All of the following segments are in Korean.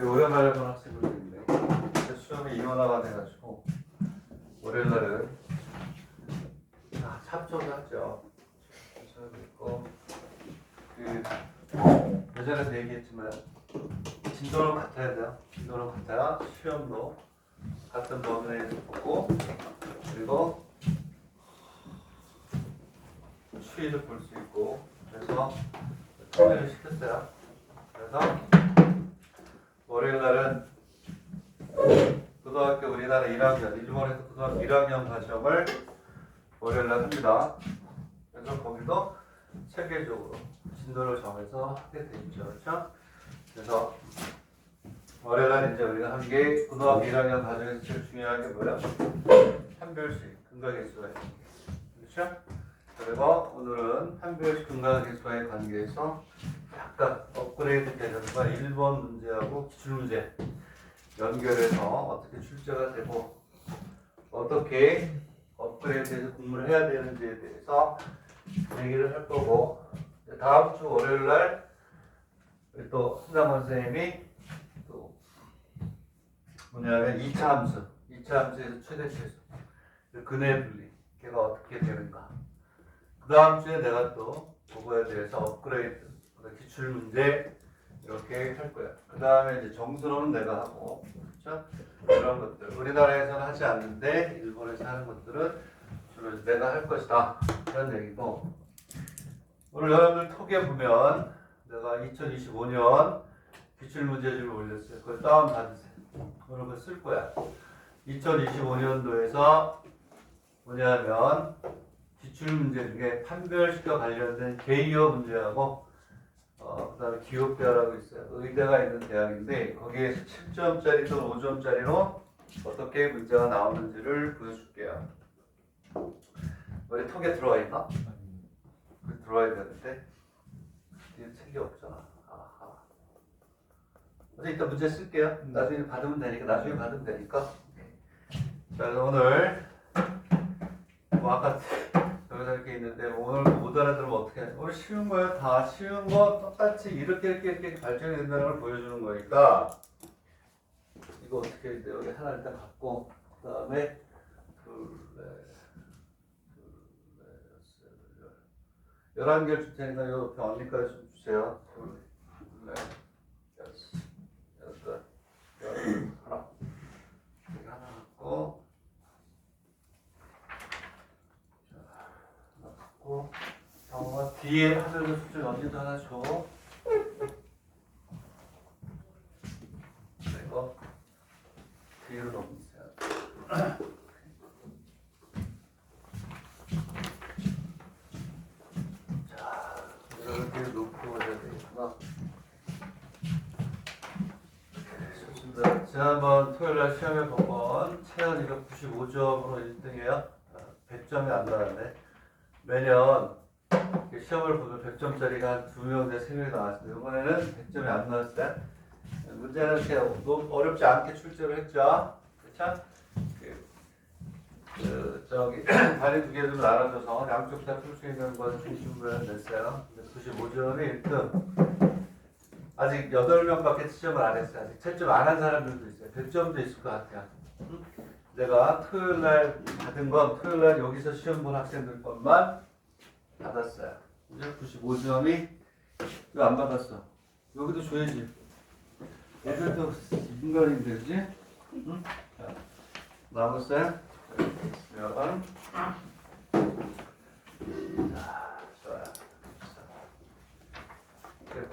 오랜만에 본 학생들도 있네. 시험이 인원화가 돼가지고 월요일날은 찹조도 하죠. 찹조도 있고 예전에도 얘기했지만 진도는 같아야 돼요. 진도는 같아야 시험도 같은 범위 내에서 보고 그리고 추이를 볼 수 있고 그래서 통일을 시켰어요. 그래서 월요일날은 고등학교 우리나라 1학년, 일본에서 고등학교 1학년 과정을 월요일날 합니다. 그래서 거기도 체계적으로 진도를 정해서 하게 돼 있죠. 그렇죠? 그래서 월요일날 이제 우리가 한 게 고등학교 1학년 과정에서 제일 중요한 게 뭐예요? 판별식, 근각계수와의 관계. 그렇죠? 그리고 오늘은 판별식, 근각계수와의 관계에서 약간 업그레이드 되는과 1번 문제하고 기출문제 연결해서 어떻게 출제가 되고 어떻게 업그레이드해서 공부를 해야 되는지에 대해서 얘기를 할 거고 다음 주 월요일날 또 한상원 선생님이 또 뭐냐면 2차 함수 2차 함수에서 최대 최소 근의 분리 걔가 어떻게 되는가 그 다음 주에 내가 또 그거에 대해서 업그레이드 기출 문제 이렇게 할 거야. 그 다음에 이제 정수로는 내가 하고, 그렇죠? 이런 것들 우리나라에서는 하지 않는데 일본에서 하는 것들은 주로 내가 할 것이다. 그런 얘기고. 오늘 여러분들 톡에 보면 내가 2025년 기출 문제집을 올렸어요. 그걸 다운 받으세요. 오늘 그거 쓸 거야. 2025년도에서 뭐냐면 기출 문제 중에 판별식과 관련된 개이어 문제하고 그 다음에 기업대학이라고 있어요. 의대가 있는 대학인데 거기에서 7점짜리 또는 5점짜리로 어떻게 문제가 나오는지를 보여줄게요. 우리 톡에 들어와 있나? 들어와야 되는데 뒤에 책이 없잖아. 아하. 어제 이따 문제 쓸게요. 나중에 받으면 되니까. 자, 그래서 오늘 뭐 아까 여기서 이렇게 있는데 오늘 못 알아들으면 어떻게 하냐. 오늘 쉬운 거예요. 다 쉬운 거 똑같이 이렇게 발전이 된다는 걸 보여주는 거니까 이거 어떻게 해야 돼요? 여기 하나 일단 갖고 그 다음에 둘, 11개를 줄 테니까 요 옆에 언니까지 좀 주세요. 둘, 넷, 여섯, 여덟, 열, 하나. 여기 하나 갖고 뒤에 하늘도 수준 언니도 하나 줘. 그리고 뒤로 넘기세요. 자, 이렇게 놓고 해야 되겠구나. 좋습니다. 지난번 토요일날 시험에 본 체연 295점으로 1등이에요. 100점이 안 나왔네. 매년 시험을 보면 100점짜리가 한 2명, 3명이 나왔어요. 이번에는 100점이 안 나왔어요. 문제는 이렇게 어렵지 않게 출제를 했죠. 그쵸? 저기, 다리 두 개를 나눠줘서 양쪽 다 풀 수 있는 건 중심부에 냈어요. 95점이 1등. 아직 8명밖에 채점을 안 했어요. 아직 채점 안 한 사람들도 있어요. 100점도 있을 것 같아요. 내가 토요일날 받은 건 토요일날 여기서 시험 본 학생들 것만 받았어요. 이제 95점이 왜 안 받았어? 여기도 줘야지. 애들도 인간인데, 그지? 응? 자, 남았어요? 여러분. 자, 좋아요.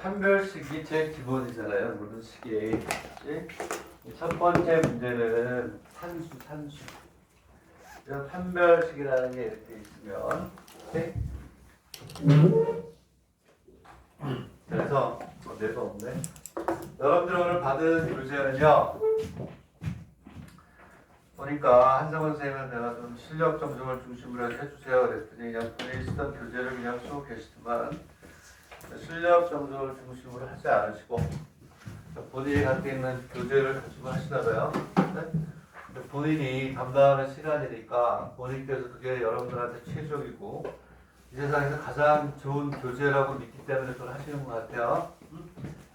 판별식이 제일 기본이잖아요. 모든 식이. 그치? 첫 번째 문제는 산수. 이런 판별식이라는 게 이렇게 있으면, 오케이? 그래서 내가 없네. 여러분들 오늘 받은 교재는요. 보니까 한상원 선생님은 내가 좀 실력 점검을 중심으로 해주세요 그랬더니 그냥 본인이 쓰던 교재를 그냥 쓰고 계시지만 실력 점검을 중심으로 하지 않으시고 본인이 갖고 있는 교재를 가지고 하시나봐요. 네? 본인이 담당하는 시간이니까 본인께서 그게 여러분들한테 최적이고 이 세상에서 가장 좋은 교재라고 믿기 때문에 그걸 하시는 것 같아요.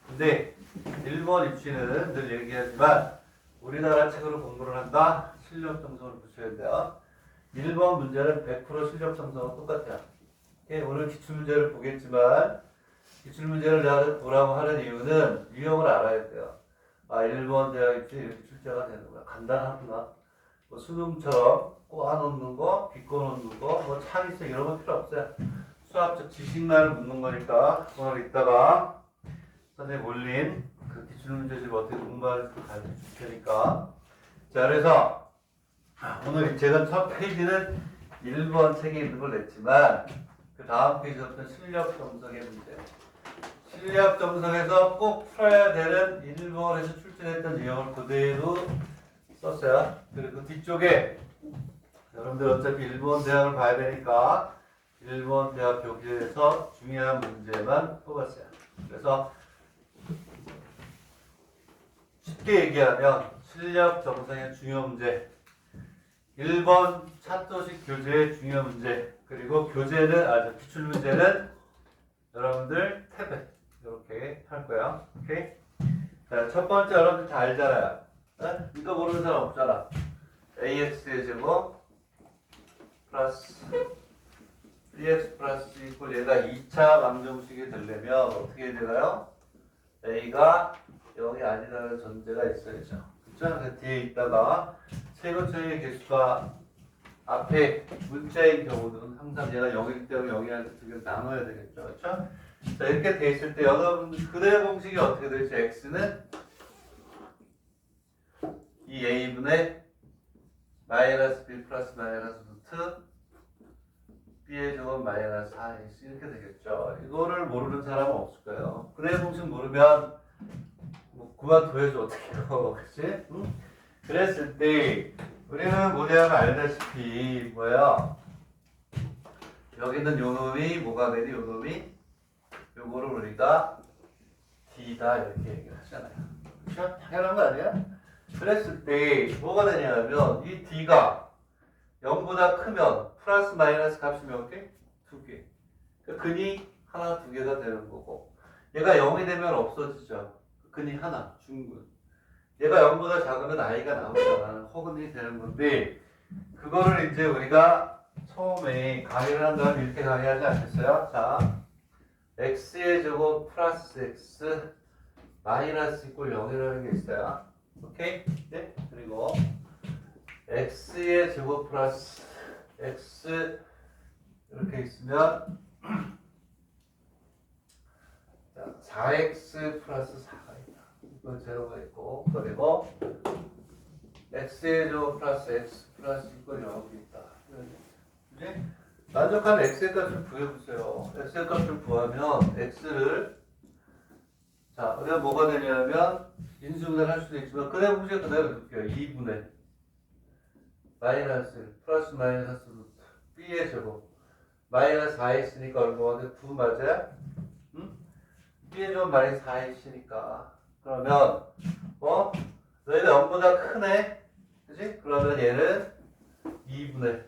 근데 1번 입시는 늘 얘기하지만 우리나라 책으로 공부를 한다. 실력 정성을 붙여야 돼요. 1번 문제는 100% 실력 정성은 똑같아요. 오늘 기출문제를 보겠지만 기출문제를 내가 보라고 하는 이유는 유형을 알아야 돼요. 1번 대학 입시 이렇게 출제가 되는구나. 간단하구나. 뭐 수능처럼 꼬아놓는 거, 비꼬놓는 거, 뭐 창의성 이런 거 필요 없어요. 수학적 지식만을 묻는 거니까 오늘 이따가 선생님 올린 그 기출문제집 어떻게 공부하는지 가르쳐 줄 테니까. 자, 그래서 오늘 제가 첫 페이지는 1번 책에 있는 걸 냈지만 그 다음 페이지부터 실력 정석의 문제. 실력 정석에서 꼭 풀어야 되는 1번에서 출제했던 유형을 그대로 썼어요. 그리고 그 뒤쪽에 여러분들 어차피 1번 대학을 봐야 되니까 1번 대학 교재에서 중요한 문제만 뽑았어요. 그래서 쉽게 얘기하면 실력 정성의 중요 문제 1번 차토식 교재의 중요 문제 그리고 교재는 기출 문제는 여러분들 탭에 이렇게 할 거예요. 오케이? 자, 첫 번째 여러분들 다 알잖아요. 네? 이거 모르는 사람 없잖아. ax의 제곱 플러스 bx 플러스 이퀄 얘가 2차 방정식이 되려면 어떻게 해야 되나요? a가 0이 아니라는 전제가 있어야죠. 그쵸? 그 뒤에 있다가 최고점의 개수가 앞에 문자인 경우는 항상 얘가 0일 때와 0이라는 두 개를 나눠야 되겠죠. 그렇죠? 자, 이렇게 돼 있을 때 여러분 그대의 공식이 어떻게 되죠? x는 이 a분의 마이너스 b 플러스 마이너스 루트 b의 제곱 마이너스 4x 이렇게 되겠죠. 이거를 모르는 사람은 없을 거예요. 그대의 공식 모르면 뭐 그만둬야지 어떡해요. 그치? 응? 그랬을 때 우리는 뭐냐면 알다시피 뭐야 여기는 요 놈이 뭐가 되니 요 놈이 요거를 우리가 D다 이렇게 얘기를 하잖아요. 그렇죠? 당연한 거 아니야? 그랬을 때 뭐가 되냐면 이 D가 0보다 크면 플러스 마이너스 값이 몇 개? 두 개. 그러니까 근이 하나 두 개가 되는 거고 얘가 0이 되면 없어지죠. 근이 하나 중근. 얘가 0보다 작으면 i가 나오잖아. 허근이 되는 건데 그거를 이제 우리가 처음에 강의를 한 다음에 이렇게 강의하지 않겠어요? 자, x의 제곱 플러스 x 마이너스 이꼴 0이라는 게 있어요. 오케이? 네? 그리고 x의 제곱 플러스 x 이렇게 있으면 4x 플러스 4가 있다. 이건 제로가 있고 그리고 x의 제곱 플러스 x 플러스 이꼴 0이 있다. 그지? 만족한 x의 값을 구해보세요. x의 값을 구하면 x를 자, 우리가 뭐가 되냐면 인수분해를 할 수도 있지만 그대로 보시면 그대로 넣을게요. 2분의 마이너스 플러스 마이너스 루트 b의 제곱 마이너스 4x니까 얼마가 돼? 9 맞아요? 응? b의 제곱 마이너스 4x니까 그러면 너희가 0보다 크네? 그치? 그러면 얘는 2분의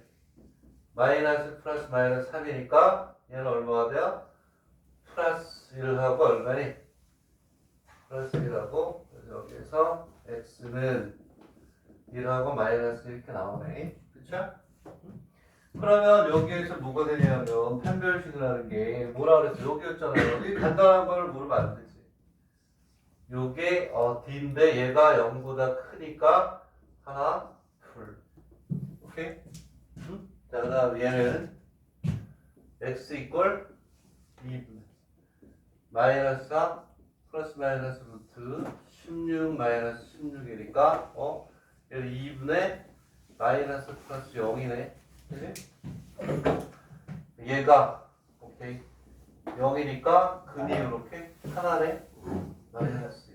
마이너스 플러스 마이너스 3이니까 얘는 얼마가 돼요? 플러스 1하고 얼마니? 플러스 1하고 그래서 여기에서 x는 1하고 마이너스 이렇게 나오네. 그쵸? 그러면 여기에서 뭐가 되냐면 판별식이라는 게 뭐라 그랬어? 여기였잖아요. 여기 간단한 걸 물으면 안 되지. 요게 D인데 얘가 0보다 크니까 하나, 둘. 오케이? 자, 그 다음 얘는 x 이꼴 2분의 마이너스 4 플러스 마이너스 루트 16 마이너스 16이니까 얘는 2분의 마이너스 플러스 0이네. 그치? 얘가 오케이 0이니까 근이 이렇게 하나네. 마이너스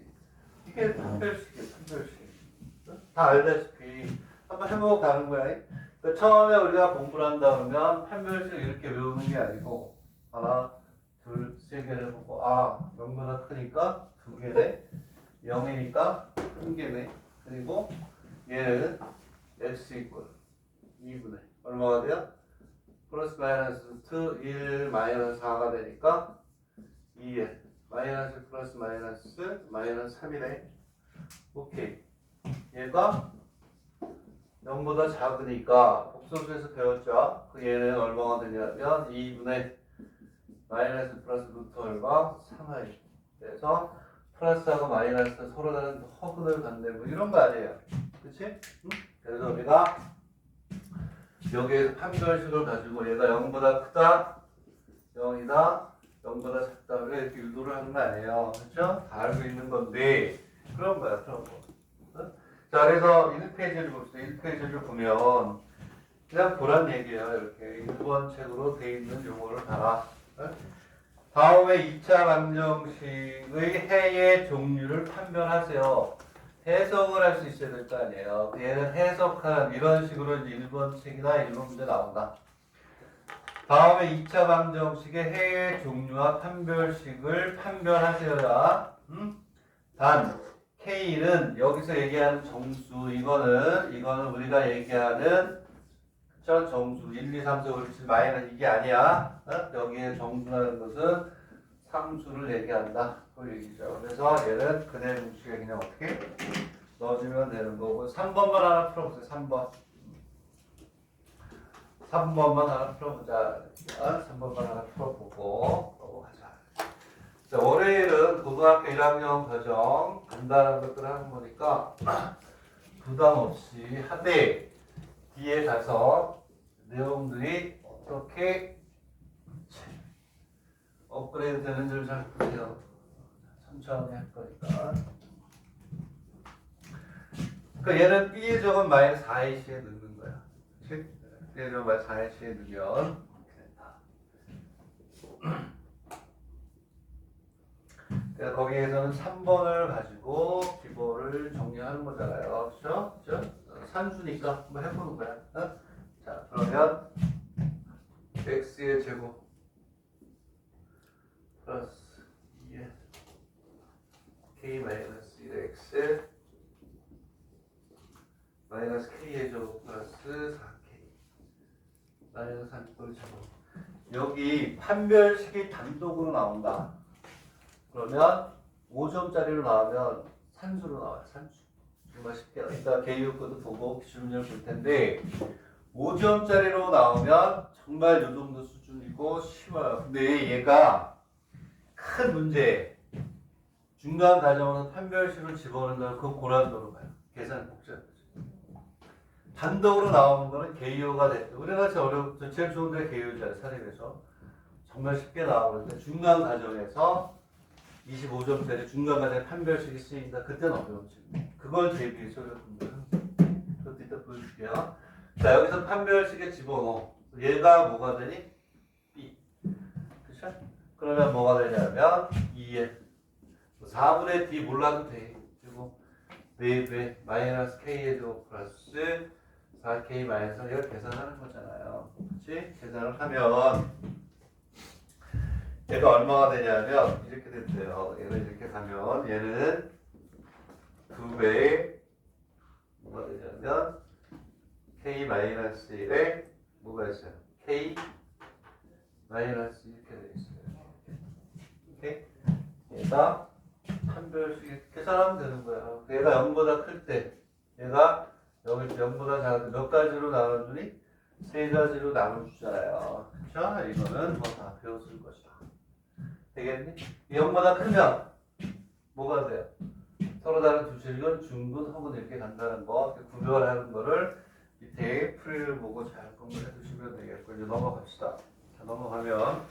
이게 판별식이에요. 판별식. 다 알다시피 한번 해보고 가는 거야. 그러니까 처음에 우리가 공부를 한다 그러면 판별식 이렇게 외우는 게 아니고 하나, 둘, 세 개를 보고 0보다 크니까 두 개네. 0이니까 한 개네. 그리고 얘는 x 이꼴 2분의 얼마가 돼요? 플러스 마이너스 루트 1 마이너스 4가 되니까 2에 마이너스 플러스 마이너스 마이너스 3이네. 오케이. 얘가 0보다 작으니까 복소수에서 배웠죠. 그 얘는 얼마가 되냐면 2분의 마이너스 플러스 루트 얼마 3i. 그래서 플러스하고 마이너스 서로 다른 허근을 갖네 뭐 이런 거 아니에요. 그치? 응? 그래서 우리가 여기에서 판별식을 가지고 얘가 0보다 크다 0이다 0보다 작다 우리가 이렇게 유도를 하는 거 아니에요. 그렇죠? 다 알고 있는 건데 그런 거야 그런 거. 응? 자 그래서 1페이지를 봅시다. 1페이지를 보면 그냥 보란 얘기예요. 이렇게 1번 책으로 돼 있는 용어를 달아. 응? 다음에 2차 방정식의 해의 종류를 판별하세요. 해석을 할 수 있어야 될 거 아니에요. 얘는 해석하는 이런 식으로 이제 1번 책이나 1번 문제 나온다. 다음에 2차 방정식의 해의 종류와 판별식을 판별하세요야. 단 K는 여기서 얘기하는 정수 이거는 우리가 얘기하는 저 정수 1, 2, 3, 4, 5, 6, 7 마이너스 이게 아니야. 여기에 정수라는 것은 상수를 얘기한다. 그 얘기죠. 그래서 얘는 근해 공식에 그냥 어떻게 넣어주면 되는 거고 3번만 하나 풀어보세요. 3번만 하나 풀어보자. 3번만 하나 풀어보고 넘어가자. 자, 월요일은 고등학교 1학년 과정 간단한 것들 하는 거니까 부담 없이 한데 뒤에 가서 내용들이 어떻게 업그레이드 되는지를 잘 보세요. 천천히 할 거니까. 그러니까 얘는 B의 적은 마이너스 4ac에 넣는 거야. 그치? B의 적은 마이너스 4ac에 넣으면 이렇게 된다. 그러니까 거기에서는 3번을 가지고 기본을 정리하는 거잖아요. 그렇죠? 산수니까 한번 해보는 거야. 어? 자, 그러면 x의 제곱 플러스 2의 k 마이너스 1x 마이너스 k의 제곱 플러스 4k 마이너스 3꼴 제곱. 여기 판별식이 단독으로 나온다. 그러면 5점짜리로 나오면 산수로 나와요. 산수. 정말 쉽게. 이따 개요코도 보고 기출문제를 볼 텐데 5점짜리로 나오면 정말 이 정도 수준이고 쉬워요. 근데 얘가 큰 문제. 중간 과정에서 판별식을 집어넣는다면 그거 고난도로 가요. 계산 복잡하죠. 단독으로 나오는 거는 개요가 됐죠. 우리나라 제일 좋은 데 개요잖아요. 사립에서. 정말 쉽게 나오는데 중간 과정에서 25점짜리 중간 과정에 판별식이 쓰인다. 그때는 어려움지. 그걸 대비해서 공부하는 거예요. 그것도 이따 보여줄게요. 자, 여기서 판별식에 집어넣어. 얘가 뭐가 되니? B. 그쵸? 그러면 뭐가 되냐면 2에 4분의 D 몰라도 돼. 그리고 4배 마이너스 K의 제곱 플러스 4K 마이너스 이걸 계산하는 거잖아요. 그치? 계산을 하면 얘가 얼마가 되냐면 이렇게 됐어요. 얘는 이렇게 가면 얘는 2배의 뭐가 되냐면 K 마이너스 1에 뭐가 있어요? K 마이너스 이렇게 돼 있어요. 오케이? 얘가 판별식 계산하면 되는 거야. 얘가 0보다 클 때 얘가 여기 0보다 작을 때 몇 가지로 나눠주니? 세 가지로 나눠주잖아요. 그쵸? 이거는 뭐 다 배웠을 것이다. 되겠니? 0보다 크면 뭐가 돼요? 서로 다른 두 실근, 중근, 허근 이렇게 간다는 거 구별하는 거를 밑에 풀이를 보고 잘 공부해 두시면 되겠고 이제 넘어갑시다. 자, 넘어가면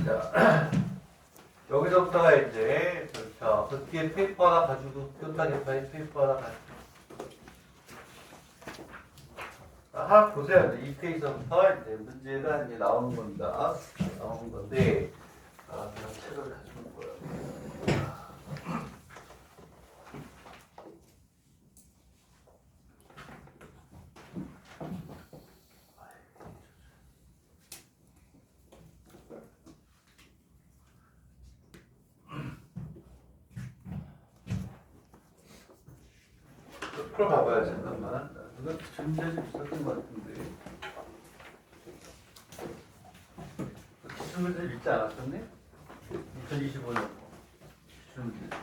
자 여기서부터가 이제 그렇죠. 그 뒤에 페이퍼 하나 가지고 교탁에파의 페이퍼 하나 가지고 하나 보세요. 이 페이지부터 이제 문제가 이제 나오는 겁니다. 나오는 건데 그냥 책을 가지고 올 거예요. 풀어봐봐요. 잠깐만. 이거 문제 좀 있었던 것 같은데. 기출문제 읽지 않았었니? 2025년 기출문제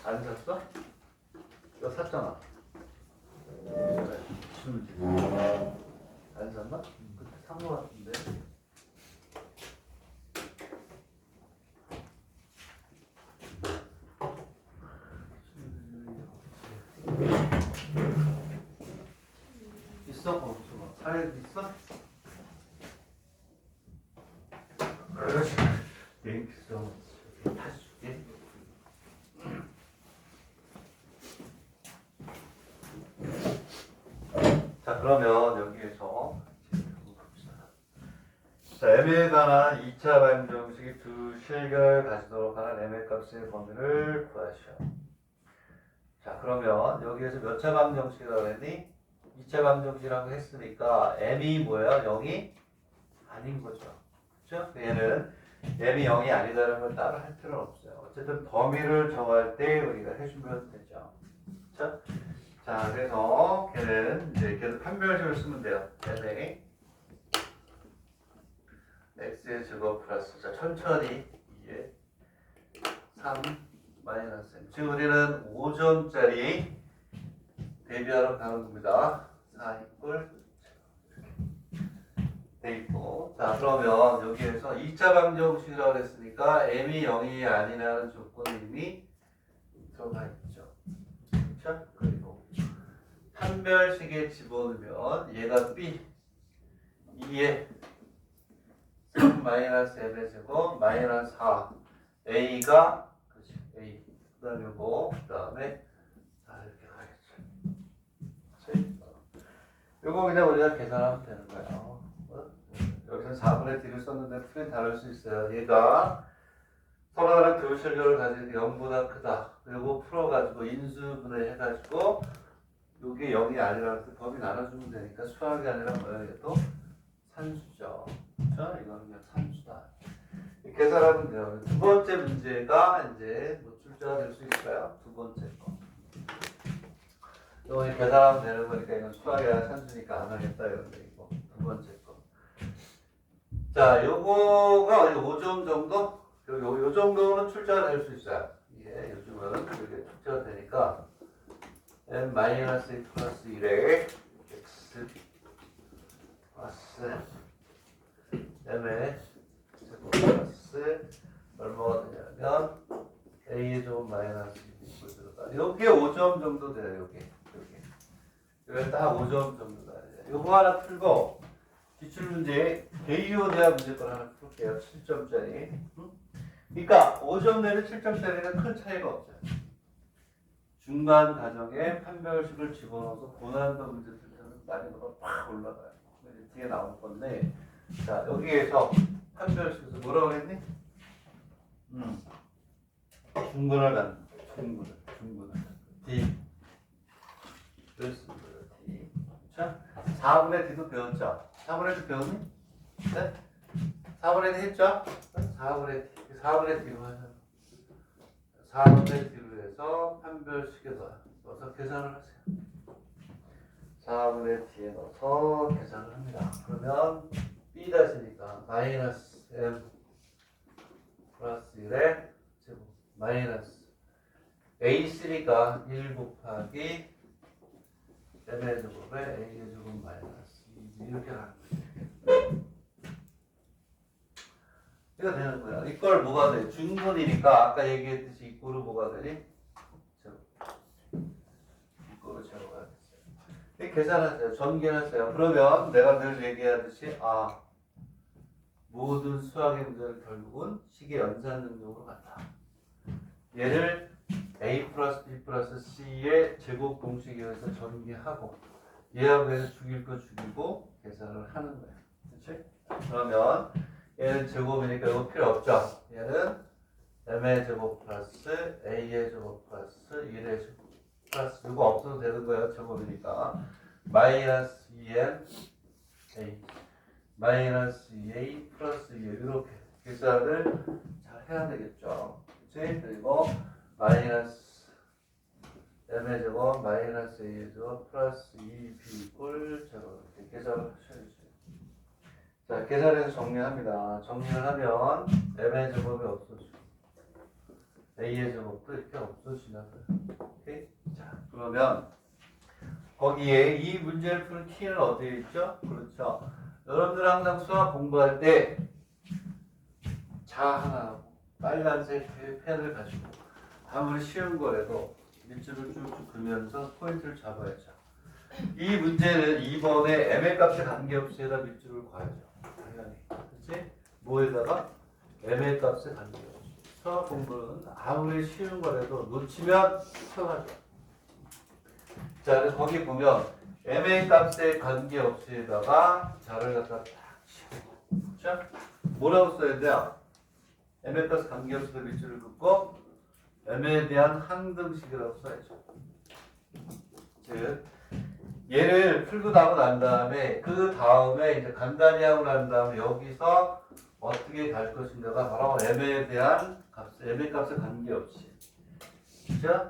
안 샀어? 이거 샀잖아. 기출문제 안 샀나? 그때 산 거 같은데. 있어? 없어? 사례 있어? 그렇지. Thank you so much. 다시 줄게. 자, 그러면 여기에서 자, M에 관한 2차 방정식이 두 실결을 가지도록 하는 M의 값의 범위를 구하시오. 자, 그러면 여기에서 몇 차 방정식이라고 했니? 2차 방정식이라고 했으니까 M이 뭐야? 0이 아닌 거죠. 그렇죠? 얘는 M이 0이 아니다라는 걸 따로 할 필요는 없어요. 어쨌든 범위를 정할 때 우리가 해주면 되죠. 그렇죠? 자, 그래서 걔는 이제 계속 판별식을 쓰면 돼요. M에 x의 제곱 플러스, 자, 천천히 2에 3 마이너스 m. 지금 우리는 5점짜리 대비하러 가는 겁니다. 4 이꼴 돼 있고. 자, 그러면 여기에서 2차 방정식이라고 했으니까 m이 0이 아니라는 조건이 이미 들어가 있죠. 그렇죠? 그리고 판별식에 집어넣으면 얘가 b 2에 3 마이너스 m의 제곱 마이너스 4 a가 그렇지 a 그다음에 요거 그다음에 이렇게 가겠죠. 요거 그냥 우리가 계산하면 되는 거예요. 여기서 4분의 d를 썼는데 풀이 다를 수 있어요. 얘가 서로 다른 두 실결을 가지고 0보다 크다. 그리고 풀어가지고 인수분해 해가지고 요게 0이 아니라는 그 범위 나눠주면 되니까 수학이 아니라 뭐야? 이게 또 산수죠. 그렇죠? 이거는 그냥 산수다. 계산하면 돼요. 두 번째 문제가 이제 뭐 출제가 될 수 있어요. 두 번째 거. 이거 계산하면 되는 거니까 이건 수학이 아니라 산수니까 안 하겠다 이런데 이거 두 번째 거. 자, 요거가 5점 정도? 요 정도는 출제가 될 수 있어요. 이게 요즘은 이게 출제가 되니까 n 마이너스 플러스 1에 x 플러스 m의 제곱 플러스 얼마가 되냐면 a의 제곱 마이너스 2이 들어가. 요게 5점 정도 돼요. 요게 딱 5점 정도 돼요. 요거 하나 풀고 기출문제 대이오대학 문제걸 하나 풀게요. 7점짜리. 그러니까 5점 내는 7점짜리는 큰 차이가 없어요. 중간 과정에 판별식을 집어넣어서 고난도 문제 풀 때는 난이도가 팍 올라가요. 뒤에 나올 건데, 자, 여기에서 판별식에서 뭐라고 했니? 중근을 갖는 중근을 D 그렇습니다. D. 자, 4분의 D도 배웠죠? 4분의 D 배웠니? 네? 4분의 D 했죠? 4분의 D로 하자. 4분의 D로 해서 판별식에 넣어서 계산을 하세요. 4분의 D에 넣어서 계산을 합니다. 그러면 B 다시니까 마이너스 M 플러스 1에 제곱 마이너스 A3가 1 곱하기 M의 제곱에 A의 제곱 마이너스 2 이렇게 가는 거예요. 이거 되는 거야. 이걸 뭐가 돼? 중분이니까 아까 얘기했듯이 이꼴은 뭐가 되니? 제곱. 이꼴은 제곱가 됐어요. 계산하세요. 전개하세요. 그러면 내가 늘 얘기하듯이 모든 수학의 문제는 결국은 식의 연산 능력으로 간다. 얘를 A 플러스 B 플러스 C의 제곱 공식에 의해서 전개하고 얘하고 해서 죽일 거 죽이고 계산을 하는 거야. 그렇지? 그러면 얘는 제곱이니까 이거 필요 없죠. 얘는 M의 제곱 플러스 A의 제곱 플러스 1의 제곱 플러스 이거 없어도 되는 거예요. 제곱이니까 마이너스 2M A 마이너스 2A 플러스 2 이렇게 계산을 잘 해야 되겠죠. 그치? 그리고 마이너스 M의 제곱 마이너스 A의 제곱 플러스 2B 꼴 제곱 이렇게 계산을 하셔야죠. 자, 계산해서 정리합니다. 정리를 하면 m의 제곱이 없어지고 a의 제곱도 이렇게 없어지나 봐요. 오케이? 자, 그러면 거기에 이 문제를 푸는 키는 어디에 있죠? 그렇죠. 여러분들 항상 수학 공부할 때 자 하나 하고 빨간색 펜을 가지고 아무리 쉬운 거라도 밑줄을 쭉쭉 그면서 포인트를 잡아야죠. 이 문제는 2번에 m의 값에 관계없이에다 밑줄을 괄죠. 당연히. 그치? 뭐에다가? m의 값에 관계없이. 수학 공부는 아무리 쉬운 거라도 놓치면 쳐가죠. 자, 그래서 거기 보면 m의 값에 관계없이에다가 자를 갖다 딱 치고. 자, 뭐라고 써야 돼요? m의 값에 관계없이에다 밑줄을 긋고 m에 대한 항등식이라고 써야죠. 즉, 얘를 풀고 나고 난 다음에 그 다음에 이제 간단히 하고 난 다음에 여기서 어떻게 갈 것인가가 바로 m에 대한 값, m의 값에 관계없이. 그죠?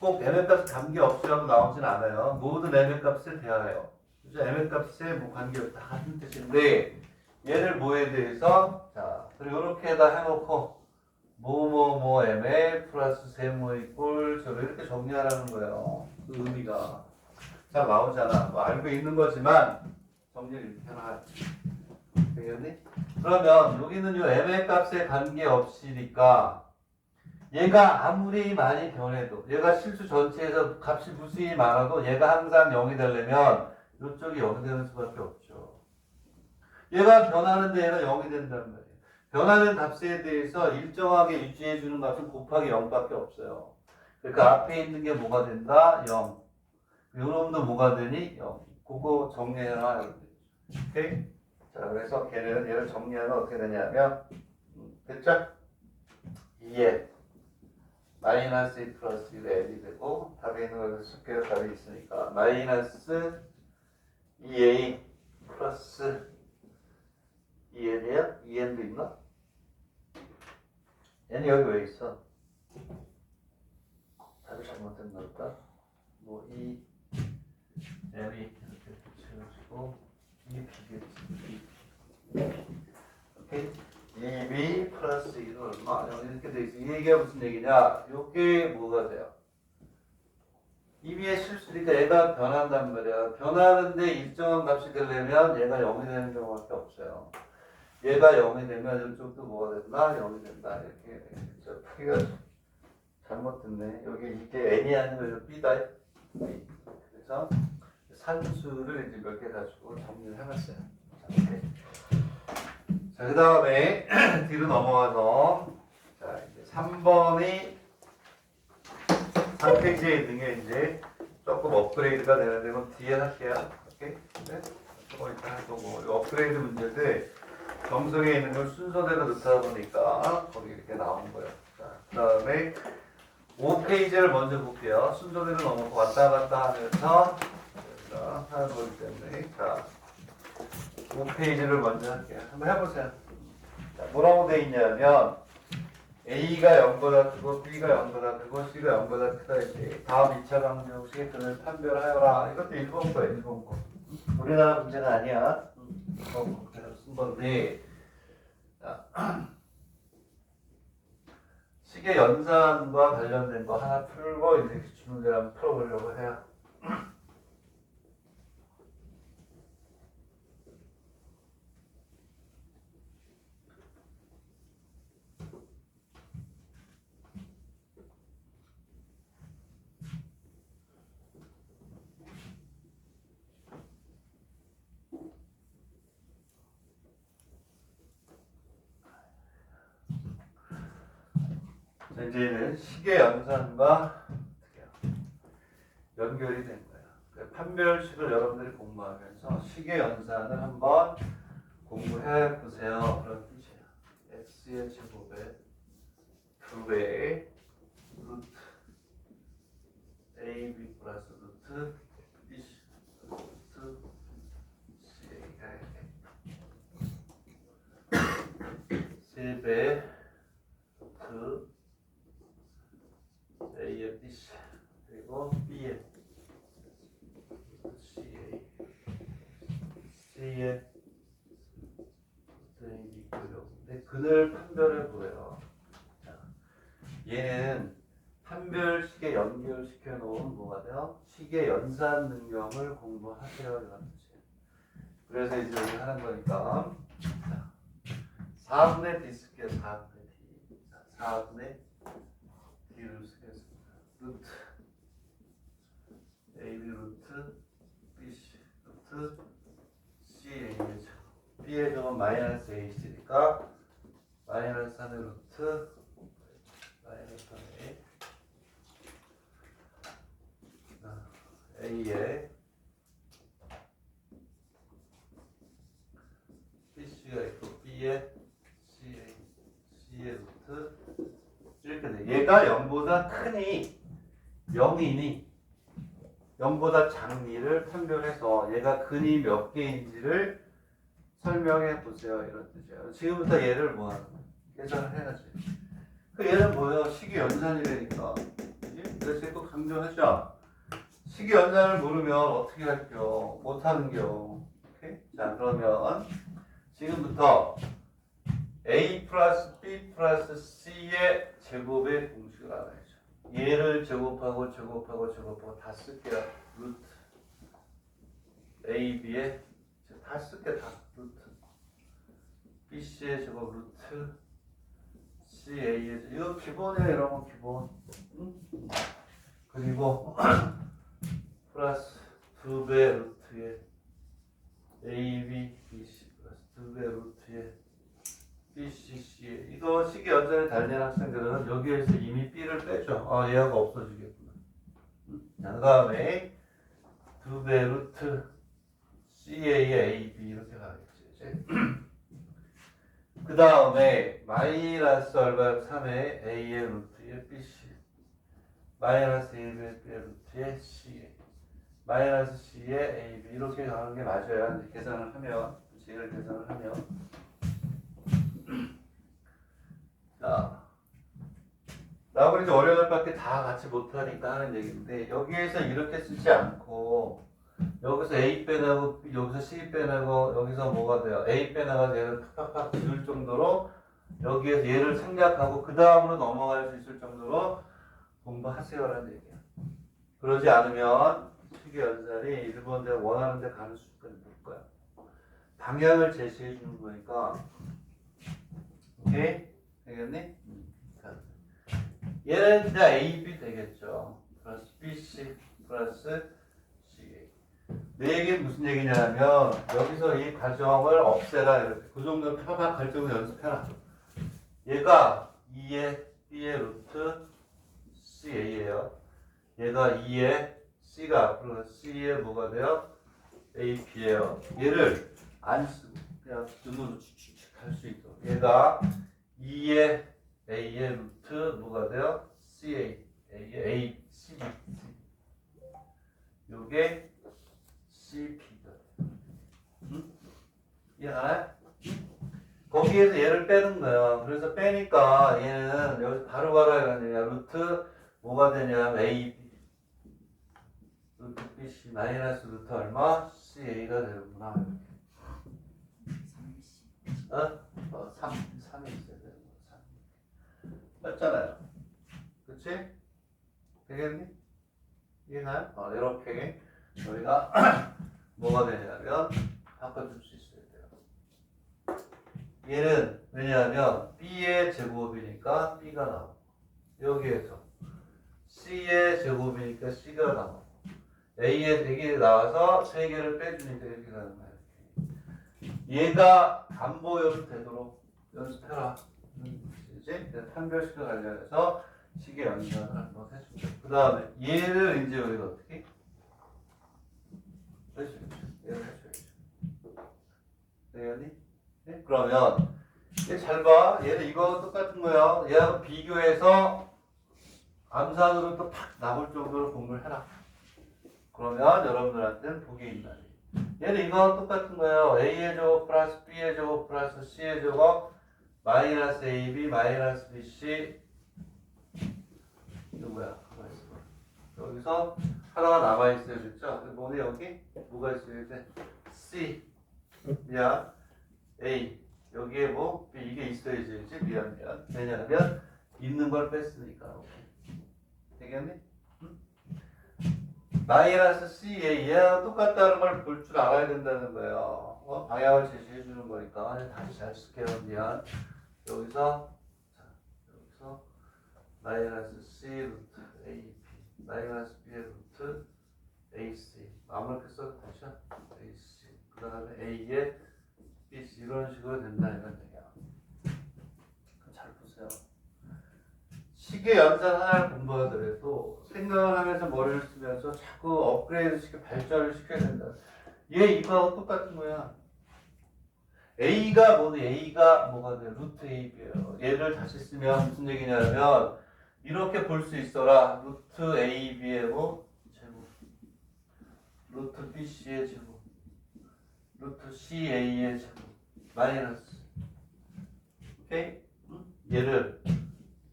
꼭 m의 값에 관계없이라고 나오진 않아요. 모든 m의 값에 대하여. 그죠? m의 값에 뭐 관계없다 같은 뜻인데 얘를 뭐에 대해서 자, 그리고 이렇게다 해놓고 뭐뭐뭐 m에 플러스 세모 이꼴 저를 이렇게 정리하라는 거예요. 그 의미가 잘 나오잖아. 뭐 알고 있는 거지만 정리를 이렇게 해놔. 되겠니? 그러면 여기는 요 m의 값에 관계없이니까 얘가 아무리 많이 변해도 얘가 실수 전체에서 값이 무수히 많아도 얘가 항상 0이 되려면 이쪽이 0이 되는 수밖에 없죠. 얘가 변하는데 얘가 0이 된단 말이에요. 변하는 값에 대해서 일정하게 유지해주는 값은 곱하기 0밖에 없어요. 그러니까 앞에 있는 게 뭐가 된다? 0. 요놈도 뭐가 되니? 0. 그거 정리해놔. 오케이? 자, 그래서 얘를 정리하면 어떻게 되냐면, 됐죠? 2에 마이너스 2 플러스 1에 L이 되고, 답에 있는 걸 쓸게요. 답이 있으니까. 마이너스 2A 플러스 2N이야? 2N도 있나? N이 여기 왜 있어? 답이 잘못됐나 보다. 뭐, 이 N이 이렇게 붙여가지고, 이 B겠지. 오케이? 2B 플러스 1은 얼마? 이렇게 돼 있어. 이 얘기가 무슨 얘기냐? 요게 뭐가 돼요? 2B의 실수니까 얘가 변한단 말이야. 변하는데 일정한 값이 되려면 얘가 0이 되는 경우밖에 없어요. 얘가 0이 되면 이쪽도 뭐가 된다? 0이 된다. 이렇게 저 크기가 잘못됐네. 여기 이게 n이 아니라 b다. 그래서 산수를 이제 몇 개 가지고 정리를 해봤어요. 자, 그 다음에 뒤로 넘어가서 자 이제 3번이 3페이지에 있는 게 이제 조금 업그레이드가 되는데 그건 뒤에 할게요. 오케이? 네? 조금 이따 할 거고 이 업그레이드 문제들 정성에 있는 걸 순서대로 넣다 보니까 거기 이렇게 나온 거예요. 자, 그 다음에 5페이지를 먼저 볼게요. 순서대로 넘어서 왔다 갔다 하면서 하는 거기 때문에 자 5페이지를 먼저 할게요. 한번 해보세요. 자, 뭐라고 돼 있냐면 A가 0보다 크고 B가 0보다 크고 C가 0보다 크다 이제 다음 2차 방정식의 근을 판별하여라. 이것도 일본 거예요. 일본 거. 우리나라 문제가 아니야. 일본 거 그래서 쓴 건데 시계 연산과 관련된 거 하나 풀고 이제 기출 문제를 한번 풀어보려고 해요. 자, 이제는 시계 연산과 연결이 된 거예요. 그 판별식을 여러분들이 공부하면서 시계 연산을 한번 공부해 보세요. 그런 뜻이에요. x의 제곱에 2배의 루트 ab 플러스 루트 b 루트 c가 이렇게 3배의 루트 a의 bc 그리고 b의 CA C의 얘를 판별해 보래요. 자, 얘는 판별식에 연결시켜 놓은 뭐가 돼요? 식의 연산 능력을 공부하세요. 이런 뜻이에요. 그래서 이제 여기 하는 거니까 4분의 D 쓸게요. 4분의 D. 4분의 D를 쓰겠습니다. 루트 AB 루트 BC 루트 CA죠. B의 점은 마이너스 AC니까 마이너스 3의 루트 마이너스 3의 A에 BC가 있고 B에 C의 루트 이렇게 돼. 얘가 0보다 크니 0이니 0보다 작니를 판별해서 얘가 근이 몇 개인지를 설명해 보세요. 이런 뜻이에요. 지금부터 얘를 뭐 하는 거야? 계산을 해야지. 그 얘는 뭐예요? 식이 연산이라니까. 그치? 그래서 꼭 강조하죠. 식이 연산을 모르면 어떻게 할게요? 못하는겨. 오케이? 자, 그러면 지금부터 A 플러스 B 플러스 C의 제곱의 공식을 알아야죠. 얘를 제곱하고 다 쓸게요. 루트 A, B에 다 쓸게 다. 루트 BC의 제곱 루트 CA의 제곱. 이거 기본이에요. 이런 건 기본. 응? 그리고 플러스 2배 루트에 AB, BC 플러스 2배 루트에 BC, CA. 이거 식이 연산이 달린 학생들은 여기에서 이미 B를 빼죠. 아, 얘가 없어지겠구나. 자, 그 다음에 2배 루트 CA의 AB 이렇게 가겠지. 이제. 그 다음에 마이너스 얼마 3의 A의 루트에 BC 마이너스 1의 B의 루트에 CA 마이너스 C의 AB 이렇게 가는 게 맞아요. 이제 계산을 하면 식을 계산을 하면 자, 나하고 이제 월요일밖에 다 같이 못하니까 하는 얘기인데 여기에서 이렇게 쓰지 않고 여기서 A 빼내고 여기서 C 빼내고 여기서 뭐가 돼요? A 빼내가 얘를 팍팍팍 지울 정도로 여기에서 얘를 생략하고 그 다음으로 넘어갈 수 있을 정도로 공부하세요라는 얘기야. 그러지 않으면 식의 연산이 일본 내가 원하는 데 가는 수준까지 못 거야. 방향을 제시해 주는 거니까. 오케이? 되겠니? 얘는 이제 A, B 되겠죠. 플러스 BC 플러스 CA. 내 얘기는 무슨 얘기냐면 여기서 이 과정을 없애라 이렇게. 그 정도 팍팍 갈 정도 연습해라. 얘가 2의 B의 루트 CA예요. 얘가 2의 C가 앞으로 C의 뭐가 돼요? AP예요. 얘를 안 쓰고 그냥 눈으로 칙칙칙 할 수 있도록. 얘가 2의 A의 루트 뭐가 돼요? CA A의 A, CB 요게 CP가 돼요. 응? 이해가나요? 거기에서 얘를 빼는 거야. 그래서 빼니까 얘는 여기서 바로바로 해가지고 루트 뭐가 되냐면 AB 루트 BC 마이너스 루트 얼마? CA가 되는구나. 어? 3이 있어야 되는 거야. 3. 맞잖아요. 그치? 되겠니? 이해가요? 이렇게 저희가 뭐가 되냐면 바꿔줄 수 있어야 돼요. 얘는 왜냐하면 B의 제곱이니까 B가 나오고 여기에서 C의 제곱이니까 C가 나오고 A의 4개 나와서 3개를 빼주니까 이렇게 가는 거야. 얘가 안 보여도 되도록 연습해라. 이제 판별식과 관련해서 식의 연산을 한번 해주죠. 그 다음에 얘를 이제 우리가 어떻게 해줘야죠. 얘를 해줘야죠. 되겠니? 네? 그러면 얘 잘 봐. 얘는 이거 똑같은 거야. 얘하고 비교해서 암산으로 또 팍 나올 정도로 공부를 해라. 그러면 여러분들한테는 복이 있다. 얘는 이거 똑같은 거예요. A의 제곱 플러스 B의 제곱 플러스 C의 제곱 마이너스 AB 마이너스 BC 누구야? 여기서 하나가 남아있어요. 그렇죠? 뭐네 여기? 뭐가 있어야 돼? C 야 A 여기에 뭐 이게 있어야지, 그치? 미안. 왜냐하면 있는 걸 뺐으니까. 되겠니? 응? 마이너스 C에 얘하고 똑같다는 걸 볼 줄 알아야 된다는 거예요. 방향을 제시해 주는 거니까. 다시 잘 쓸게요. 미안. 여기서 마이너스 C 루트 AP 마이너스 B의 루트 AC 아무렇게 써도 되죠? AC 그 다음에 A에 BC 이런 식으로 된다 이런 얘기야. 잘 보세요. 시계 연산 하나를 공부하더라도 생각을 하면서 머리를 쓰면서 자꾸 업그레이드 시켜 발전을 시켜야 된다. 얘 이거하고 똑같은 거야. A가 뭐니? A가 뭐가 돼? 루트 AB예요. 얘를 다시 쓰면 무슨 얘기냐면 이렇게 볼 수 있어라. 루트 AB의 뭐? 제곱. 루트 BC의 제곱. 루트 CA의 제곱. 마이너스. 오케이? 얘를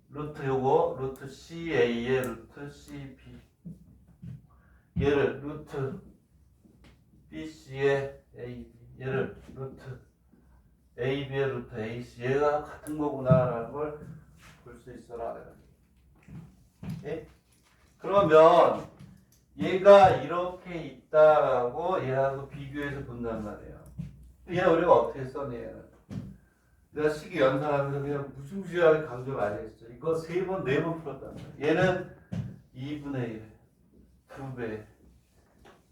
루트 요거 루트 CA의 루트 CB. 얘를 루트 BC의 AB. 얘를 루트 AB의 루트 AC. 얘가 같은 거구나라는 걸 볼 수 있어라. 오케이? 그러면 얘가 이렇게 있다라고 얘하고 비교해서 본단 말이에요. 얘 우리가 어떻게 써니? 내가 시기 연산하면서 그냥 무시무시하게 강조 많이 했죠. 이거 3번, 4번 풀었단 말이야. 얘는 2분의 1, 2배,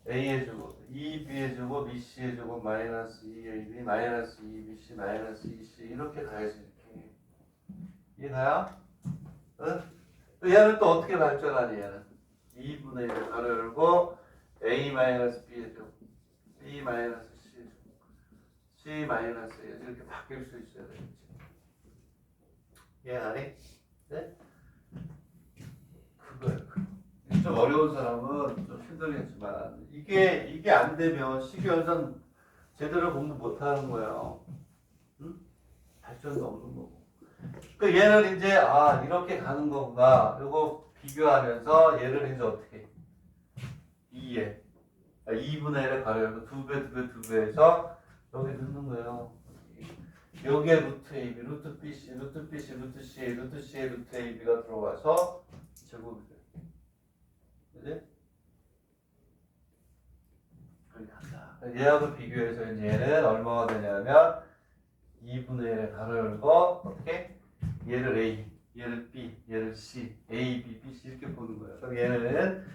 A의 제곱, 2B의 제곱, BC의 제곱, 마이너스 2AB, 마이너스 2BC, 마이너스 2C 이렇게 가야지 이렇게. 이해가요? 응? 얘는 또 어떻게 발전하니 얘는? 2분의 1을 가로 열고 A 마이너스 B의 제곱, B 마이너스 C의 제곱, C 마이너스 A 이렇게 바뀔 수 있어야 되겠지. 이해가니? 네? 그거예요. 좀 어려운 사람은 좀 힘들겠지만 이게 안 되면 시기연산 제대로 공부 못 하는 거예요. 응? 발전도 없는 거고. 그 얘는 이제 이렇게 가는 거구나. 이거 비교하면서 얘를 이제 어떻게 2에 2분의 1에 가려고 2배에서 여기 넣는 거예요. 여기에 루트 AB, 루트 BC, 루트 BC, 루트 CA, 루트 CA, 루트 AB가 들어가서 제곱이 돼요. 그지? 그렇게 한다. 얘하고 비교해서 이제 얘는 얼마가 되냐면 2분의 1에 가로 열고 어떻게? 얘를 A, 얘를 B, 얘를 C, A, B, B, C 이렇게 보는 거예요. 그럼 얘는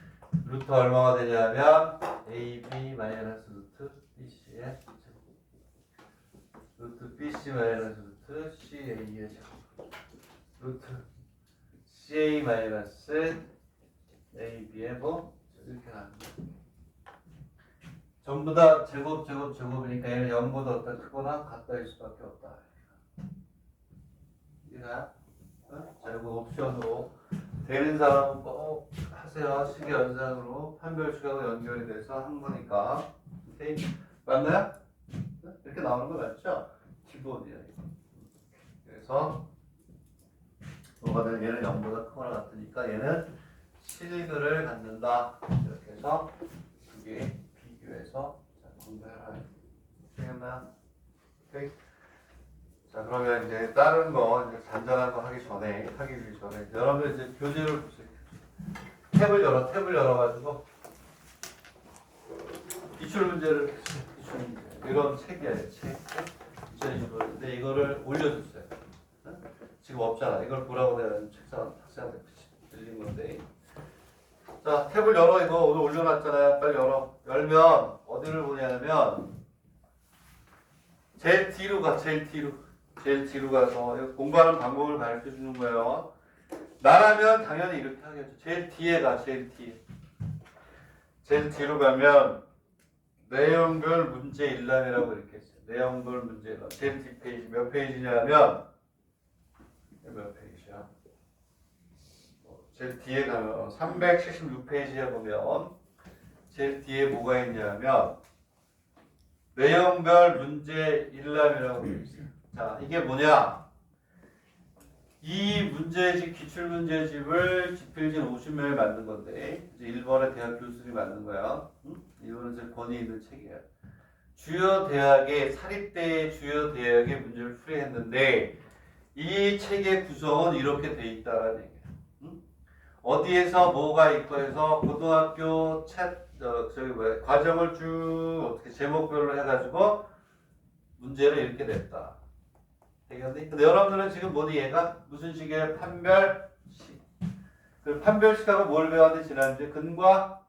루트 얼마가 되냐면 A, B 마이너스 루트 B, C의 제곱. 루트 B, C 마이너스 루트 C, A의 제곱. 루트 C, A 마이너스 A, B의 뭐 이렇게 나는 거예요. 전부 다 제곱이니까 얘는 0보다 어떤 크거나 같다일 수밖에 없다. 이해가요? 자, 이거 옵션으로 되는 사람은 꼭 하세요. 시계 연산으로 판별식하고 연결이 돼서 한 거니까. 오케이? 맞나요? 이렇게 나오는 거 맞죠? 기본이에요. 그래서 뭐가 되면 얘는 0보다 크거나 같으니까 얘는 실근을 갖는다. 이렇게 해서 두 개 비교해서 공부해라. 되겠나요? 오케이? 자, 그러면 이제 다른 거, 이제 잔잔한 거 하기 전에, 여러분 이제 교재를 보세요. 탭을 열어가지고, 기출문제를, 기출문제. 이런 책이에요, 책. 2025년인데, 이거를 올려줬어요. 지금 없잖아. 이걸 보라고 내가 책상, 학생한테 들린 건데. 자, 탭을 열어, 이거 오늘 올려놨잖아요. 빨리 열어. 열면, 어디를 보냐면, 제일 뒤로 가, 제일 뒤로 가서 공부하는 방법을 가르쳐 주는 거예요. 나라면 당연히 이렇게 하겠죠. 제일 뒤에 가, 제일 뒤에. 제일 뒤로 가면 내용별 문제 일람이라고 이렇게 했어요. 내용별 문제 일람. 제일 뒷 페이지 몇 페이지냐면 몇 페이지야? 제일 뒤에 가면 376페이지에 보면 제일 뒤에 뭐가 있냐면 내용별 문제 일람이라고 되어 있어요. 자, 이게 뭐냐? 이 문제집, 기출문제집을 집필진 50명이 만든 건데, 이제 1번의 대학 교수들이 만든 거야. 응? 이거는 이제 권위 있는 책이에요. 주요 대학의 사립대의 주요 대학의 문제를 풀이했는데 이 책의 구성은 이렇게 돼 있다라는 얘기예요. 응? 어디에서 뭐가 있고 해서 고등학교 과정을 쭉 어떻게 제목별로 해가지고 문제를 이렇게 냈다. 되겠니? 근데 여러분들은 지금 뭐니 얘가 무슨 식이에요? 판별식. 그 판별식하고 뭘 배웠는지 지난주에 근과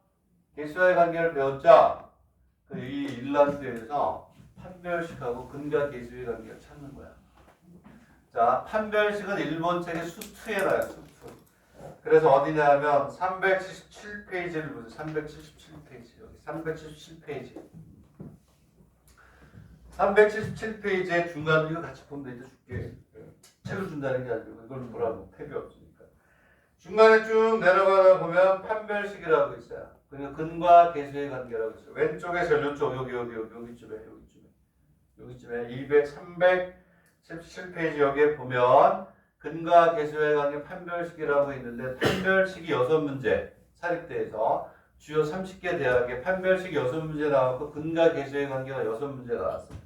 개수와의 관계를 배웠죠? 이 일란표에서 판별식하고 근과 개수의 관계를 찾는 거야. 자, 판별식은 일본 책의 수투에 나요. 수투. 그래서 어디냐 하면 377페이지를 보세요. 377페이지. 여기 377페이지. 377페이지의 중간 이거 같이 보면 이제 줄게. 책을 준다는 게 아니고 이걸 보라고 탭이 없으니까. 중간에 쭉 내려가다 보면 판별식이라고 있어요. 그리고 근과 개수의 관계라고 있어요. 왼쪽에 제일 왼쪽 여기쯤에 377페이지 여기에 보면 근과 개수의 관계 판별식이라고 있는데 판별식이 6문제 사립대에서 주요 30개 대학에 판별식 6문제 나왔고 근과 개수의 관계가 6문제 나왔어요.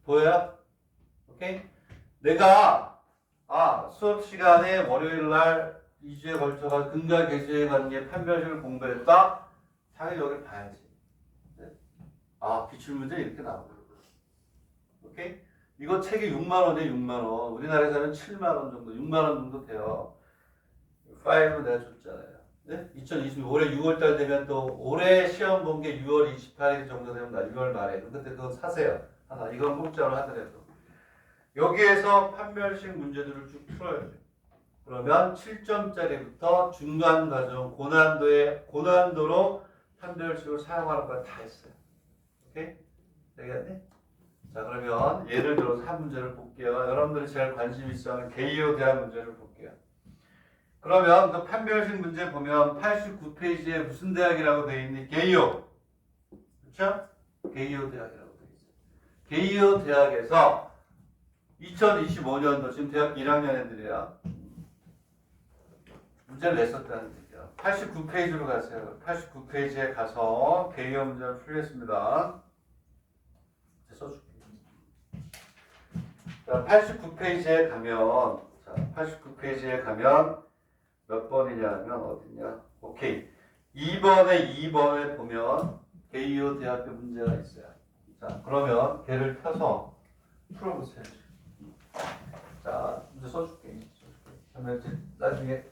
보여요? 오케이? 내가 수업 시간에 월요일 날 2주에 걸쳐서 근과 개수의 관계 판별식을 공부했다? 당연히 여기 봐야지. 네? 기출문제 이렇게 나오고. 오케이? 이거 책이 6만원이에요, 6만원. 우리나라에서는 7만원 정도, 6만원 정도 돼요. 파일로 내가 줬잖아요. 네? 2020 올해 6월달 되면 또 올해 시험 본 게 6월 28일 정도 되면 나 6월 말에. 그때 그거 사세요. 하나. 이건 공짜로 하더라도. 여기에서 판별식 문제들을 쭉 풀어야 돼. 그러면 7점짜리부터 중간 과정 고난도로 판별식을 사용하는 걸 다 했어요. 오케이? 되겠니? 자, 그러면 예를 들어서 한 문제를 볼게요. 여러분들이 제일 관심 있어 하는 개요에 대한 문제를 볼게요. 그러면 그 판별식 문제 보면 89페이지에 무슨 대학이라고 되어 있니? 개요. 그렇죠? 개요 대학이라고 되어 있어요. 개요 대학에서 2025년도 지금 대학 1학년 애들이야. 문제를 냈었다는 얘기야. 89페이지로 가세요. 89페이지에 가서 개요 문제를 풀겠습니다. 써줄게. 자, 89페이지에 가면 몇 번이냐 하면 어디냐? 오케이. 2번에 보면 개요 대학교 문제가 있어요. 자, 그러면 걔를 펴서 풀어보세요. 자, 문제 써줄게. 그러면 이제 나중에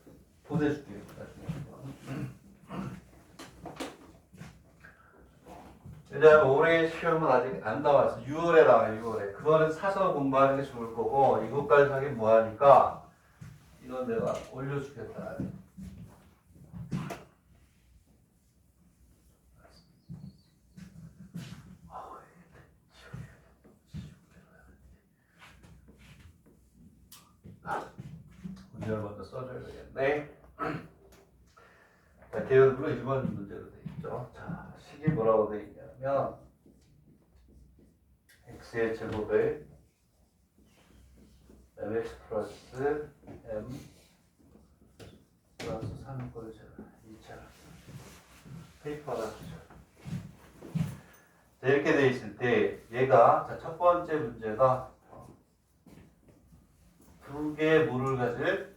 보내줄게요. 왜냐하면 올해 시험은 아직 안 나왔어. 6월에 나와요. 6월에. 그거는 사서 공부하는 게 좋을 거고 이것까지 하긴 뭐하니까 이건 내가 올려주겠다. 문제를 먼저 써줘야 되겠네. 자, 개요별로 1번 문제로 되어 있죠. 자, 식이 뭐라고 되어 있냐면 x의 제곱에 mx 플러스 m 플러스 3꼴 제곱 2차 페이퍼가 자, 이렇게 되어 있을 때 얘가 자, 첫 번째 문제가 두 개의 뭐를 가질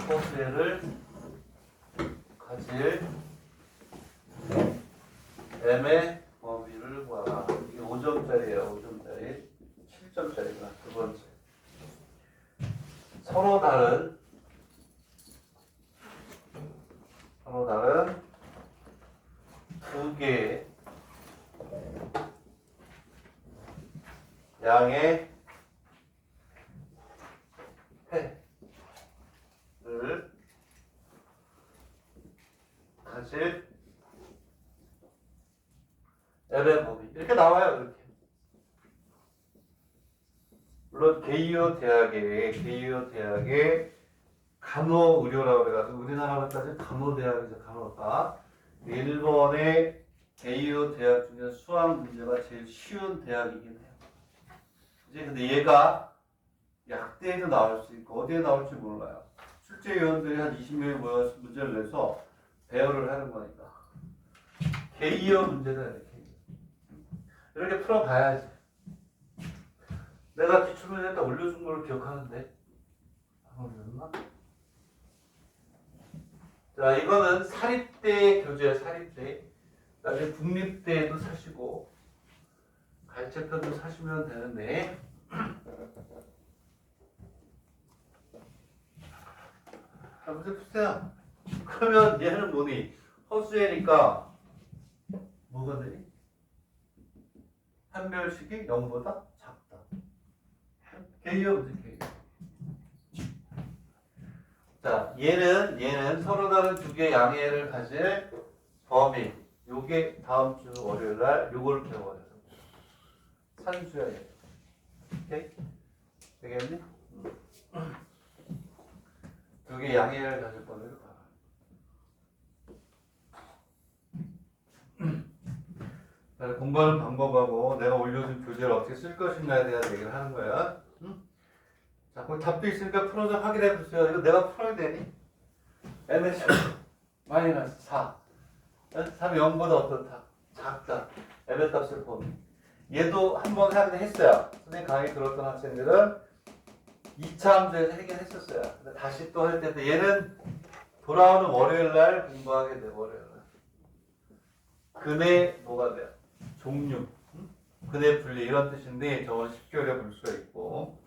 허수애를 가질 m의 범위를 구하라. 이게 5점짜리예요. 5점짜리. 7점짜리가 두 번째. 서로 다른 두 개의 양의 해를 가질 m의 범위 이렇게 나와요. 이렇게. 물론 개요 대학의 간호의료라고 해가지고 우리나라까지 간호대학에서 간호과 일본의 개요 대학 중에 수학 문제가 제일 쉬운 대학이긴 해요. 이제 근데 얘가 약대에도 나올 수 있고 어디에 나올지 몰라요. 출제위원들이 한 20명이 모여서 문제를 내서 배열을 하는 거니까. 개이어 문제다 이렇게. 이렇게 풀어봐야지. 내가 기출문제에다 올려준 걸 기억하는데 안 올렸나? 자, 이거는 사립대 교재야, 사립대. 나중에 국립대에도 사시고 갈채편도 사시면 되는데 자, 문제 푸세요. 그러면 얘는 뭐니? 허수애니까 뭐가 되니? 한별식이 0보다 작다. 개이어 문제 개이어. 자, 얘는 서로 다른 두 개의 양의를 가질 범위. 요게 다음 주 월요일 날 요걸 배워야 돼. 산수야 얘. 오케이? 되겠니? 두 개의 양의를 가질 범위를 봐라. 공부하는 방법하고 내가 올려준 교재를 어떻게 쓸 것인가에 대한 얘기를 하는 거야. 응? 자, 거기 답도 있으니까 풀어서 확인해 보세요. 이거 내가 풀어야 되니? NS 마이너스 4. 3이 0보다 어떻다? 작다. M의 값을 보면. 얘도 한번 하긴 했어요. 선생님 강의 들었던 학생들은 2차 함수에서 해결했었어요. 근데 다시 또 할 때도 얘는 돌아오는 월요일 날 공부하게 돼, 월요일 날. 근의 뭐가 돼요? 종류. 응? 근의 분리 이런 뜻인데 저건 쉽게 어려볼 수가 있고.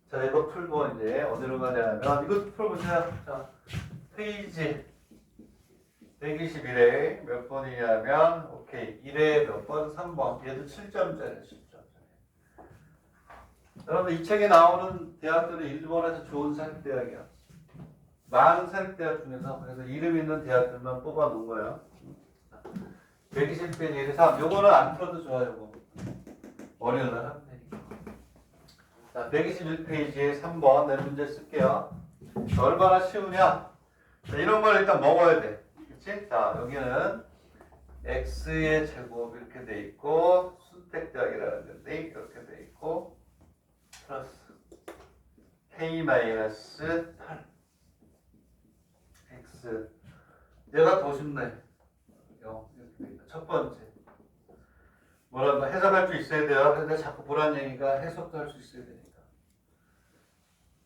자, 이거 풀고 이제 어디로 가냐면 이것도 풀어보세요. 자, 페이지 121에 몇 번이냐면 오케이 1에 몇 번? 3번. 얘도 7점짜리 10점짜리. 여러분 이 책에 나오는 대학들은 일본에서 좋은 사립대학이야. 많은 사립대학 중에서 그래서 이름 있는 대학들만 뽑아 놓은 거야. 120페이지 1에 3. 요거는 안 풀어도 좋아요. 요거. 월요일 날 하면 되니까. 자, 121페이지에 3번 내 문제 쓸게요. 얼마나 쉬우냐? 자, 이런 걸 일단 먹어야 돼. 그치? 자, 여기는 x의 제곱 이렇게 돼 있고 수택대학이라는 건데 이렇게 돼 있고 플러스 k 마이너스 8 x 얘가 더 쉽네. 첫 번째 뭐라고 해석할 수 있어야 돼요. 근데 자꾸 보란 얘기가 해석도 할 수 있어야 되니까.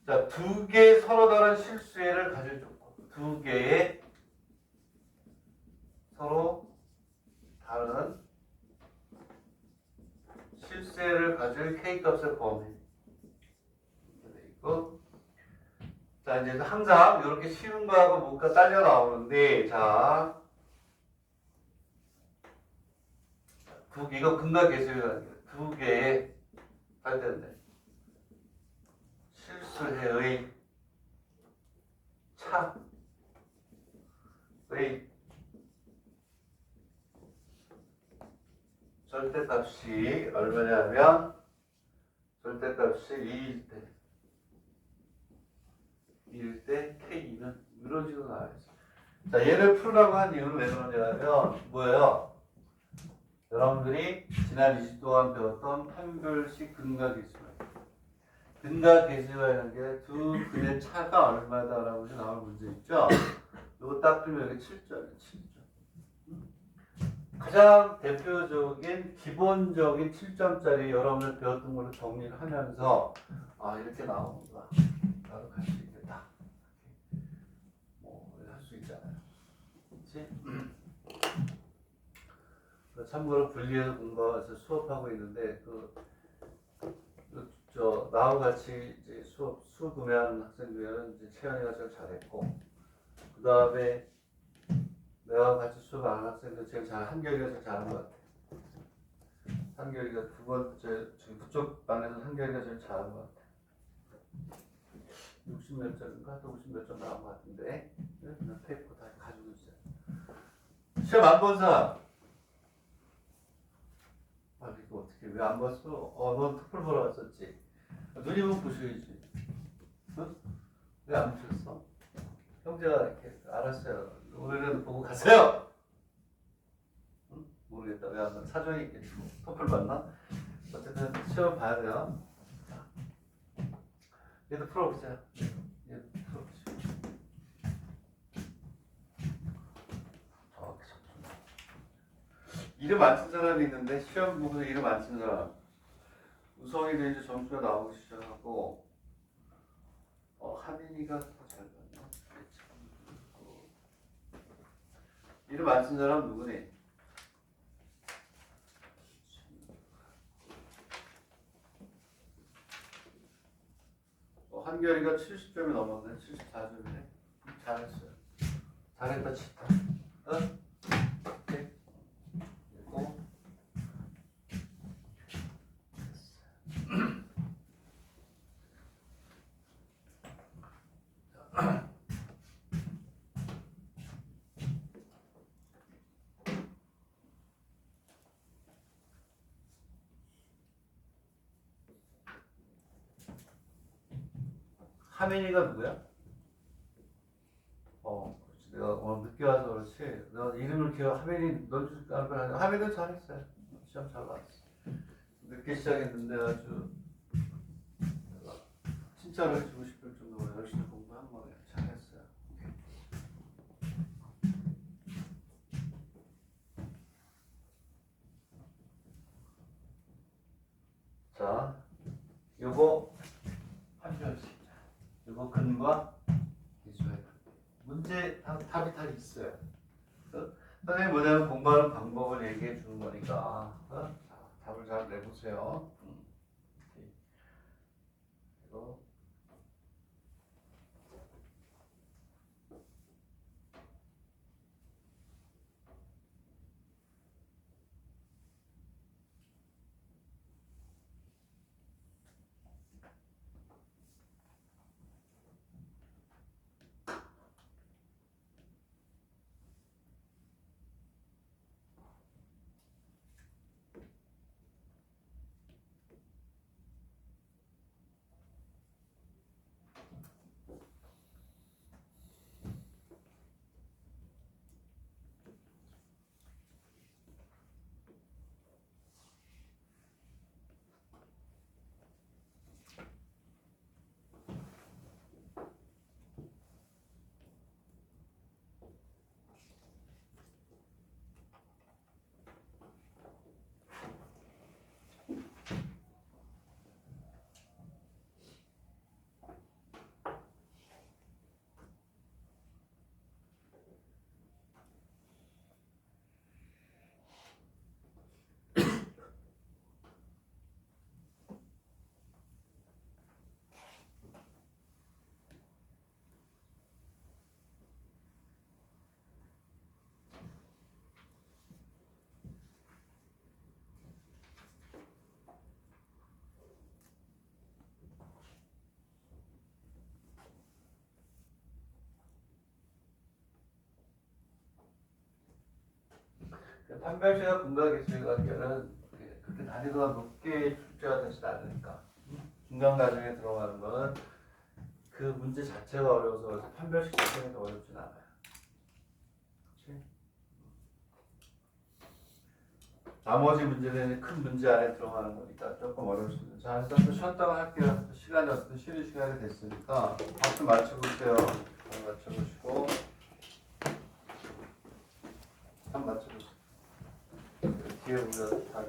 자, 두 개 서로 다른 실수를 가질 조건. 두 개의 서로 다른 실수를 가질 K값의 범위. 이렇게 돼 있고. 자, 이제 항상 이렇게 쉬운 거하고 뭔가 딸려 나오는데, 자, 이거 근각계수라는 게 두 개의 할 텐데 실수해의 차의 절대값이 얼마냐면 절대값이 2일 때 K는 이런 식으로 나와있어요. 자, 얘를 풀으라고 한 이유는 왜 그러냐면 뭐예요? 여러분들이 지난 20 동안 배웠던 판별식 근각계수예요. 근각계수라는 게 두 근의 차가 얼마다라고 나올 문제 있죠? 이거 딱 풀면 여기 7점이에요. 7점. 가장 대표적인 기본적인 7점짜리 여러분들 배웠던 걸로 정리를 하면서 아 이렇게 나오는구나. 나도 갈 수 있겠다. 뭐 할 수 있잖아요. 그렇지? 참고로 분리해서 공부해서 수업하고 있는데 나하고 같이 이제 수업 구매하는 학생 중에는 이제 채연이가 제일 잘했고 그 다음에 내가 같이 수업하는 학생들 제일 한결이가 제일 잘한 것 같아. 한결이가 두 번째 지금 그쪽 반에서 한결이가 제일 잘한 것 같아. 60몇 점인가? 또 50몇 점 나온 것 같은데 그냥 테이프 다 가지고 있어요. 시험 안 본 사람? 아 이거 어떻게 왜 안 봤어? 넌 특별 보러 왔었지. 눈이면 보셔야지. 응? 왜 안 붙였어? 형제가 이렇게 알았어요. 오늘은 보고 가세요. 응? 모르겠다. 왜 안 나? 사정이 있겠지. 토플 봤나? 어쨌든 시험 봐야 돼요. 자, 얘도 풀어보세요. 얘도 풀어보세요. 이름 안 쓴 사람이 있는데 시험 보고서 이름 안 쓴 사람. 우성이도 이제 점수가 나오기 시작하고 하민이가 더 잘 봤나? 이름 안 쓴 사람 누구니? 한결이가 70점이 넘었네. 74점이네. 잘했어요. 잘했다 치다. 어? 오케이. 그리고 하민이가 누구야? 그렇지. 내가 오늘 늦게 와서 그렇지. 너 이름을 기억, 하민이 넣어줄 거 알고 하민이는 잘했어요. 시험 잘 봤어. 늦게 시작했는데 아주 내가 칭찬을 해주고 싶을 정도로 열심히 공부한 거네. 잘했어요. 자, 요거 한줄씩. 요거 근과 기수의 문제 답이 다 있어요. 선생님 뭐냐면 공부하는 방법을 얘기해 주는 거니까 자, 답을 잘 내보세요. 그리고 판별시가 분과 개수의 관계는 그렇게 난이도가 높게 출제가 되지 않으니까 중간 과정에 들어가는 거는 그 문제 자체가 어려워서 그래서 판별식 자체는 어렵진 않아요. 그렇지? 나머지 문제는 큰 문제 안에 들어가는 거니까 조금 어려울 수 있는. 자, 일단 또 쉬었다가 할게요. 시간이 어쨌든 쉬는 시간이 됐으니까 박수 맞춰보세요. 잘 맞춰보시고 한 맞춰보세요. 뒤에 보면 답이